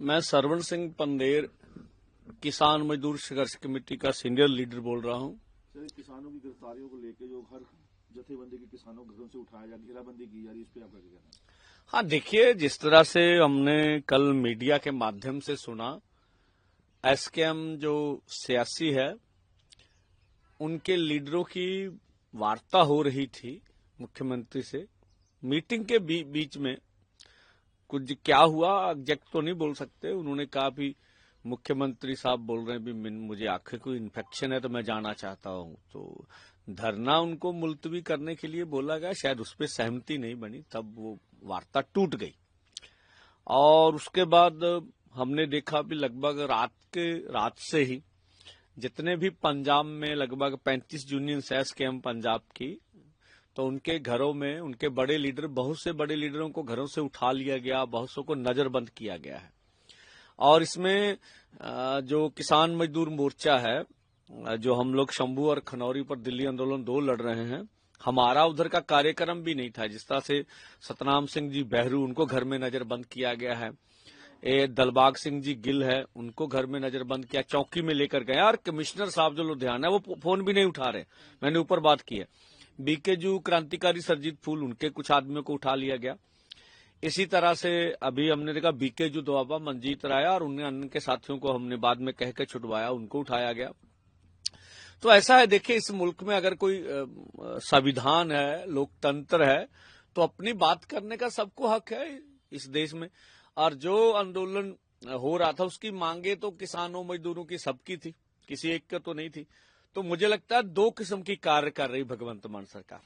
मैं सरवण सिंह पंदेर किसान मजदूर संघर्ष कमेटी का सीनियर लीडर बोल रहा हूं। सर, किसानों की गिरफ्तारियों को लेकर जो हर जथेबंदी के किसानों घरों से उठाया जा घेराबंदी की जा रही है, इस पे आपका क्या कहना है? हाँ, देखिए, जिस तरह से हमने कल मीडिया के माध्यम से सुना, एसकेएम जो सियासी है उनके लीडरों की वार्ता हो रही थी मुख्यमंत्री से। मीटिंग के बीच में कुछ क्या हुआ एग्जैक्ट तो नहीं बोल सकते। उन्होंने कहा भी मुख्यमंत्री साहब बोल रहे हैं भी मुझे आंखें को इन्फेक्शन है तो मैं जाना चाहता हूं, तो धरना उनको मुलतवी करने के लिए बोला गया। शायद उस पर सहमति नहीं बनी, तब वो वार्ता टूट गई। और उसके बाद हमने देखा भी लगभग रात से ही जितने भी पंजाब में लगभग 35 यूनियन एसकेएम पंजाब की, तो उनके घरों में उनके बड़े लीडर, बहुत से बड़े लीडरों को घरों से उठा लिया गया, बहुत सौ को नजरबंद किया गया है। और इसमें जो किसान मजदूर मोर्चा है, जो हम लोग शंभू और खनौरी पर दिल्ली आंदोलन 2 लड़ रहे हैं, हमारा उधर का कार्यक्रम भी नहीं था। जिस तरह से सतनाम सिंह जी बहरू, उनको घर में नजरबंद किया गया है। दलबाग सिंह जी गिल है, उनको घर में नजरबंद किया, चौकी में लेकर गए। और कमिश्नर साहब जो लुधियाना है वो फोन भी नहीं उठा रहे, मैंने ऊपर बात की है। बीकेजू क्रांतिकारी सरजीत फूल, उनके कुछ आदमियों को उठा लिया गया। इसी तरह से अभी हमने देखा बीकेजू दोआबा, मंजीत राय और उन्हें अन्य के साथियों को हमने बाद में कह के छुड़वाया, उनको उठाया गया। तो ऐसा है, देखिए, इस मुल्क में अगर कोई संविधान है, लोकतंत्र है, तो अपनी बात करने का सबको हक है इस देश में। और जो आंदोलन हो रहा था उसकी मांगे तो किसानों मजदूरों की सबकी थी, किसी एक का तो नहीं थी। तो मुझे लगता है 2 किस्म की कार्य कर रही भगवंत मान सरकार।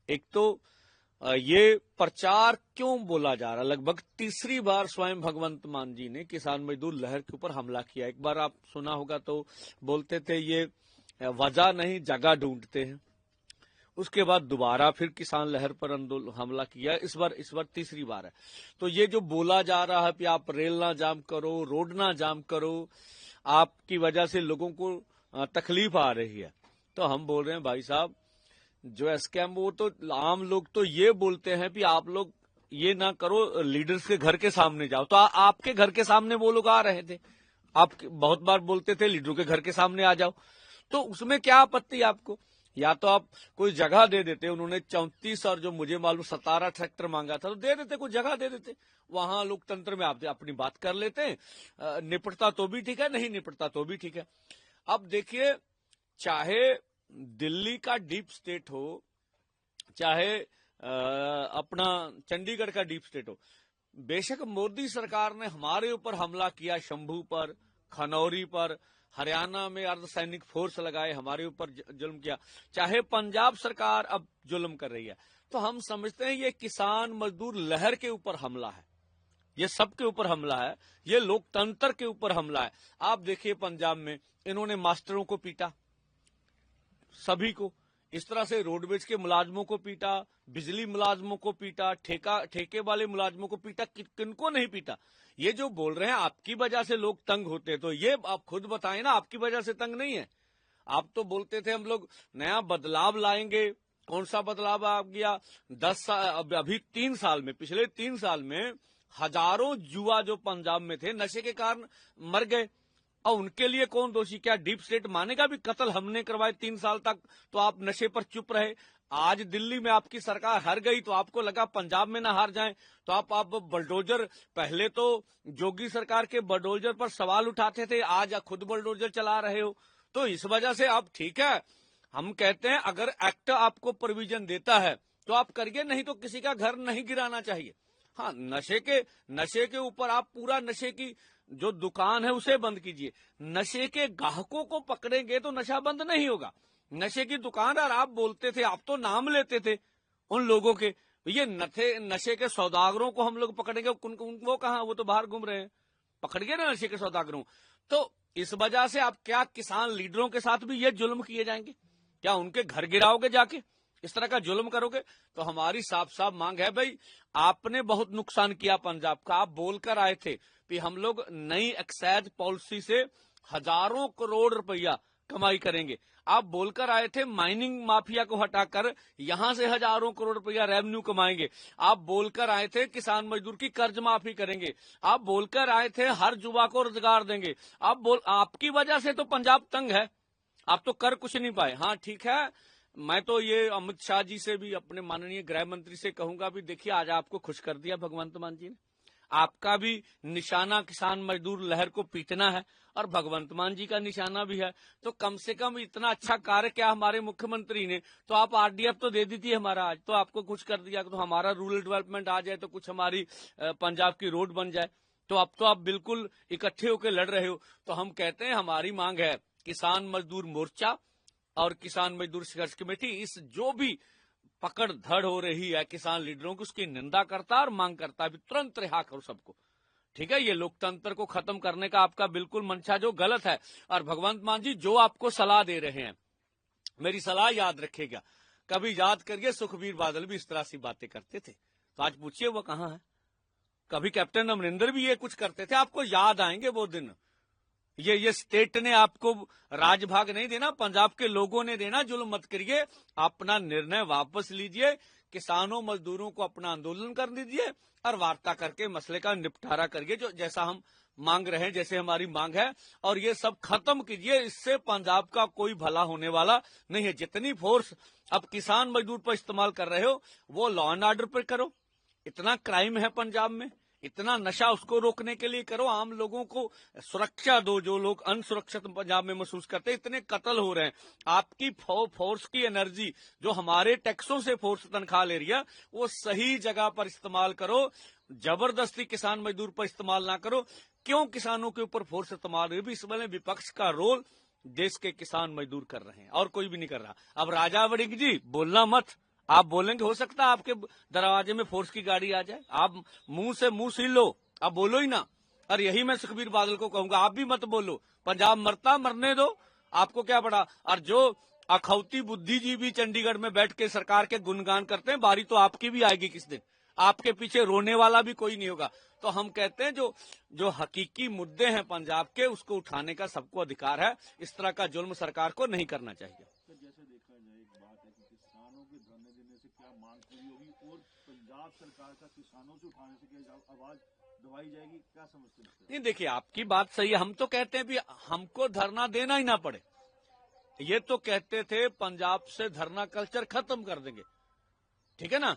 एक तो ये प्रचार क्यों बोला जा रहा, लगभग तीसरी बार स्वयं भगवंत मान जी ने किसान मजदूर लहर के ऊपर हमला किया। एक बार आप सुना होगा तो बोलते थे ये वजह नहीं जगह ढूंढते हैं। उसके बाद दोबारा फिर किसान लहर पर हमला किया। इस बार तीसरी बार है। तो ये जो बोला जा रहा है कि आप रेल ना जाम करो, रोड ना जाम करो, आपकी वजह से लोगों को तकलीफ आ रही है, तो हम बोल रहे हैं भाई साहब, जो एसकेएम वो तो आम लोग तो ये बोलते हैं कि आप लोग ये ना करो, लीडर्स के घर के सामने जाओ। तो आपके घर के सामने वो लोग आ रहे थे, आप बहुत बार बोलते थे लीडरों के घर के सामने आ जाओ, तो उसमें क्या आपत्ति आपको? या तो आप कोई जगह दे देते, उन्होंने 34 और जो मुझे मालूम 17 ट्रैक्टर मांगा था, तो दे देते, कोई जगह दे देते, वहां लोकतंत्र में आप अपनी बात कर लेते हैं। निपटता तो भी ठीक है, नहीं निपटता तो भी ठीक है। अब देखिए, चाहे दिल्ली का डीप स्टेट हो, चाहे अपना चंडीगढ़ का डीप स्टेट हो, बेशक मोदी सरकार ने हमारे ऊपर हमला किया, शंभू पर, खनौरी पर, हरियाणा में अर्धसैनिक फोर्स लगाए, हमारे ऊपर जुल्म किया, चाहे पंजाब सरकार अब जुल्म कर रही है, तो हम समझते हैं ये किसान मजदूर लहर के ऊपर हमला है, ये सबके ऊपर हमला है, ये लोकतंत्र के ऊपर हमला है। आप देखिए पंजाब में इन्होंने मास्टरों को पीटा, सभी को, इस तरह से रोडवेज के मुलाजमों को पीटा, बिजली मुलाजमों को पीटा, ठेके वाले मुलाजमों को पीटा, किनको नहीं पीटा? ये जो बोल रहे हैं आपकी वजह से लोग तंग होते हैं, तो ये आप खुद बताएं ना, आपकी वजह से तंग नहीं है। आप तो बोलते थे हम लोग नया बदलाव लाएंगे, कौन सा बदलाव आ गया? 10 साल, अभी 3 साल में, पिछले 3 साल में हजारों युवा जो पंजाब में थे नशे के कारण मर गए, और उनके लिए कौन दोषी? क्या डीप स्टेट मानेगा भी कत्ल हमने करवाए 3 साल तक, तो आप नशे पर चुप रहे? आज दिल्ली में आपकी सरकार हार गई तो आपको लगा पंजाब में ना हार जाएं, तो आप बलडोजर, पहले तो जोगी सरकार के बलडोजर पर सवाल उठाते थे, आज खुद बलडोजर चला रहे हो। तो इस वजह से अब ठीक है, हम कहते हैं अगर एक्ट आपको प्रोविजन देता है तो आप करिए, नहीं तो किसी का घर नहीं गिराना चाहिए। हाँ, नशे के ऊपर आप पूरा नशे की जो दुकान है उसे बंद कीजिए, नशे के ग्राहकों को पकड़ेंगे तो नशा बंद नहीं होगा। नशे की दुकानदार आप बोलते थे, आप तो नाम लेते थे उन लोगों के, ये नशे के सौदागरों को हम लोग पकड़ेंगे, वो कहां, वो तो बाहर घूम रहे हैं, पकड़िए ना नशे के सौदागरों। तो इस वजह से आप क्या किसान लीडरों के साथ भी ये जुल्म किए जाएंगे? क्या उनके घर गिराओगे जाके, इस तरह का जुल्म करोगे? तो हमारी साफ साफ मांग है, भाई आपने बहुत नुकसान किया पंजाब का, आप बोलकर आए थे कि हम लोग नई एक्साइज पॉलिसी से हजारों करोड़ रुपया कमाई करेंगे। आप बोलकर आए थे माइनिंग माफिया को हटाकर यहां से हजारों करोड़ रुपया रेवेन्यू कमाएंगे। आप बोलकर आए थे किसान मजदूर की कर्ज माफी करेंगे। आप बोलकर आए थे हर युवा को रोजगार देंगे। आपकी वजह से तो पंजाब तंग है, आप तो कर कुछ नहीं पाए। हाँ ठीक है, मैं तो ये अमित शाह जी से भी, अपने माननीय गृह मंत्री से कहूंगा भी, देखिए आज आपको खुश कर दिया भगवंत मान जी ने। आपका भी निशाना किसान मजदूर लहर को पीटना है और भगवंत मान जी का निशाना भी है। तो कम से कम इतना अच्छा कार्य क्या हमारे मुख्यमंत्री ने, तो आप आरडीएफ तो दे दी थी हमारा, आज तो आपको कुछ कर दिया, तो हमारा रूरल डेवलपमेंट आ जाए, तो कुछ हमारी पंजाब की रोड बन जाए। तो अब तो आप बिल्कुल इकट्ठे होकर लड़ रहे हो। तो हम कहते हैं हमारी मांग है किसान मजदूर मोर्चा और किसान मजदूर संघर्ष कमेटी इस जो भी पकड़ धड़ हो रही है किसान लीडरों की, उसकी निंदा करता और मांग करता है तुरंत रिहा करो सबको। ठीक है, ये लोकतंत्र को खत्म करने का आपका बिल्कुल मंशा जो गलत है। और भगवंत मान जी जो आपको सलाह दे रहे हैं, मेरी सलाह याद रखेगा, कभी याद करिए सुखबीर बादल भी इस तरह सी बातें करते थे, तो आज पूछिए वो कहां है। कभी कैप्टन अमरिंदर भी ये कुछ करते थे, आपको याद आएंगे वो दिन। ये स्टेट ने आपको राजभाग नहीं देना, पंजाब के लोगों ने देना। जुल्म मत करिए, अपना निर्णय वापस लीजिए, किसानों मजदूरों को अपना आंदोलन कर दीजिए और वार्ता करके मसले का निपटारा करिए, जो जैसा हम मांग रहे हैं, जैसे हमारी मांग है। और ये सब खत्म कीजिए, इससे पंजाब का कोई भला होने वाला नहीं है। जितनी फोर्स अब किसान मजदूर पर इस्तेमाल कर रहे हो वो लॉ एंड ऑर्डर पर करो। इतना क्राइम है पंजाब में, इतना नशा, उसको रोकने के लिए करो। आम लोगों को सुरक्षा दो, जो लोग अनसुरक्षित पंजाब में महसूस करते हैं। इतने कत्ल हो रहे हैं, आपकी फोर्स की एनर्जी जो हमारे टैक्सों से फोर्स तनख्वाह ले रही है, वो सही जगह पर इस्तेमाल करो, जबरदस्ती किसान मजदूर पर इस्तेमाल ना करो। क्यों किसानों के ऊपर फोर्स इस्तेमाल हुई, इसमें विपक्ष का रोल देश के किसान मजदूर कर रहे हैं और कोई भी नहीं कर रहा। अब राजा वड़िंग जी बोलना मत, आप बोलेंगे हो सकता है आपके दरवाजे में फोर्स की गाड़ी आ जाए, आप मुंह से मुंह सील लो, आप बोलो ही ना। और यही मैं सुखबीर बादल को कहूंगा, आप भी मत बोलो, पंजाब मरता मरने दो, आपको क्या पड़ा। और जो अखौती बुद्धिजीवी चंडीगढ़ में बैठ के सरकार के गुणगान करते हैं, बारी तो आपकी भी आएगी किस दिन, आपके पीछे रोने वाला भी कोई नहीं होगा। तो हम कहते हैं जो हकीकी मुद्दे हैं पंजाब के, उसको उठाने का सबको अधिकार है। इस तरह का जुल्म सरकार को नहीं करना चाहिए। जैसे देखा जाए, एक बात है कि किसानों के धरने देने से क्या मांग पूरी होगी और पंजाब सरकार का किसानों से उठाने से क्या आवाज दबाई जाएगी, क्या समझते हैं? नहीं देखिए, आपकी बात सही है। हम तो कहते हैं भी हमको धरना देना ही ना पड़े। ये तो कहते थे पंजाब से धरना कल्चर खत्म कर देंगे, ठीक है ना।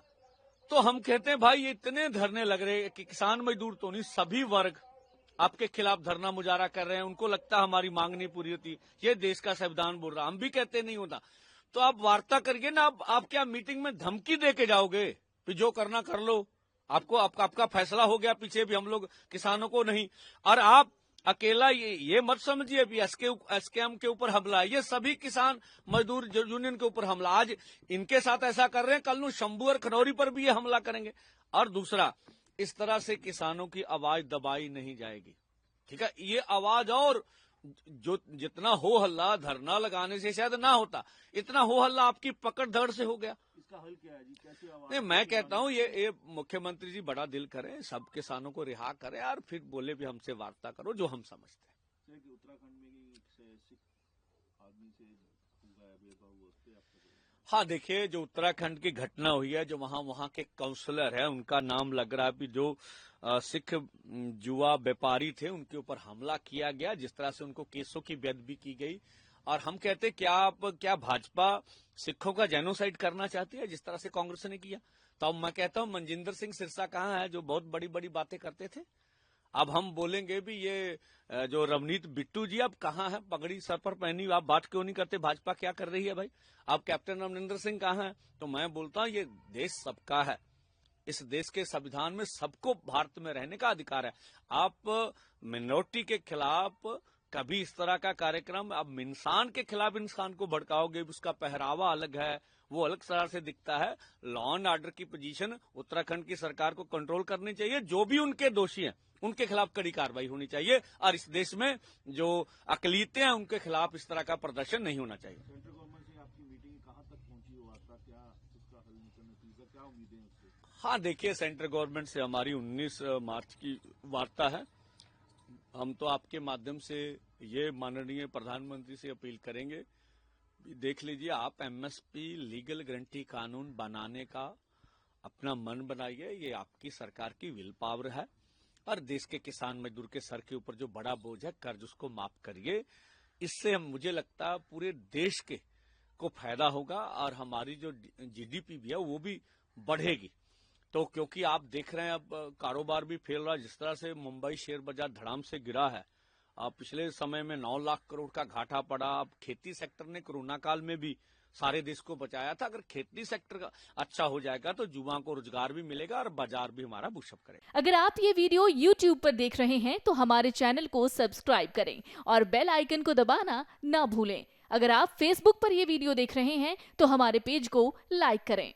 तो हम कहते हैं भाई इतने धरने लग रहे कि किसान मजदूर तो नहीं, सभी वर्ग आपके खिलाफ धरना मुजाहरा कर रहे हैं। उनको लगता हमारी मांग नहीं पूरी होती, ये देश का संविधान बोल रहा, हम भी कहते नहीं होता। तो आप वार्ता करिए ना। आप क्या मीटिंग में धमकी दे के जाओगे कि जो करना कर लो, आपका फैसला हो गया, पीछे भी हम लोग किसानों को नहीं। और आप अकेला ये मत समझिए भी एसकेएम के ऊपर हमला, ये सभी किसान मजदूर यूनियन के ऊपर हमला। आज इनके साथ ऐसा कर रहे हैं, कल नू शंभू और खनौरी पर भी ये हमला करेंगे। और दूसरा, इस तरह से किसानों की आवाज दबाई नहीं जाएगी, ठीक है। ये आवाज और जो जितना हो हल्ला धरना लगाने से शायद ना होता, इतना हो हल्ला आपकी पकड़ धड़ से हो गया। इसका हल क्या है जी, कैसे आवाज? नहीं, मैं कहता हूँ ये मुख्यमंत्री जी बड़ा दिल करें, सब किसानों को रिहा करें और फिर बोले भी हमसे वार्ता करो, जो हम समझते हैं। उत्तराखंड में सिख आदमी से हाँ देखिए, जो उत्तराखंड की घटना हुई है, जो वहां के काउंसलर है, उनका नाम लग रहा है कि जो सिख जुआ व्यापारी थे, उनके ऊपर हमला किया गया, जिस तरह से उनको केसों की बेदबी की गई। और हम कहते क्या भाजपा सिखों का जेनोसाइड करना चाहती है, जिस तरह से कांग्रेस ने किया? तो अब मैं कहता हूं मनजिंदर सिंह सिरसा कहाँ है, जो बहुत बड़ी बड़ी बातें करते थे। अब हम बोलेंगे भी ये जो रवनीत बिट्टू जी अब कहाँ है, पगड़ी सर पर पहनी, आप बात क्यों नहीं करते, भाजपा क्या कर रही है भाई? अब कैप्टन अमरिंदर सिंह कहाँ है? तो मैं बोलता हूँ ये देश सबका है, इस देश के संविधान में सबको भारत में रहने का अधिकार है। आप मिनोरिटी के खिलाफ कभी इस तरह का कार्यक्रम, अब इंसान के खिलाफ इंसान को भड़काओगे, उसका पहरावा अलग है, वो अलग तरह से दिखता है। लॉ एंड ऑर्डर की पोजीशन उत्तराखंड की सरकार को कंट्रोल करनी चाहिए, जो भी उनके दोषी हैं उनके खिलाफ कड़ी कार्रवाई होनी चाहिए। और इस देश में जो अकलीतें हैं उनके खिलाफ इस तरह का प्रदर्शन नहीं होना चाहिए। सेंट्रल गवर्नमेंट से आपकी मीटिंग कहां तक पहुंची, वार्ता क्या, उसका हल निकलने की क्या उम्मीदें हैं उससे? हाँ देखिए, सेंट्रल गवर्नमेंट से हमारी 19 मार्च की वार्ता है। हम तो आपके माध्यम से ये माननीय प्रधानमंत्री से अपील करेंगे, देख लीजिए आप एमएसपी लीगल गारंटी कानून बनाने का अपना मन बनाइए, ये आपकी सरकार की विल पावर है और देश के किसान मजदूर के सर के ऊपर जो बड़ा बोझ है कर्ज उसको माफ करिए। इससे मुझे लगता है पूरे देश के को फायदा होगा और हमारी जो जीडीपी भी है वो भी बढ़ेगी। तो क्योंकि आप देख रहे हैं अब कारोबार भी फैल रहा है, जिस तरह से मुंबई शेयर बाजार धड़ाम से गिरा है, पिछले समय में 9 लाख करोड़ का घाटा पड़ा। अब खेती सेक्टर ने कोरोना काल में भी सारे देश को बचाया था। अगर खेती सेक्टर का अच्छा हो जाएगा तो युवाओं को रोजगार भी मिलेगा और बाजार भी हमारा बूस्टअप करेगा। अगर आप ये वीडियो YouTube पर देख रहे हैं तो हमारे चैनल को सब्सक्राइब करें और बेल आइकन को दबाना ना भूलें। अगर आप Facebook पर ये वीडियो देख रहे हैं तो हमारे पेज को लाइक करें।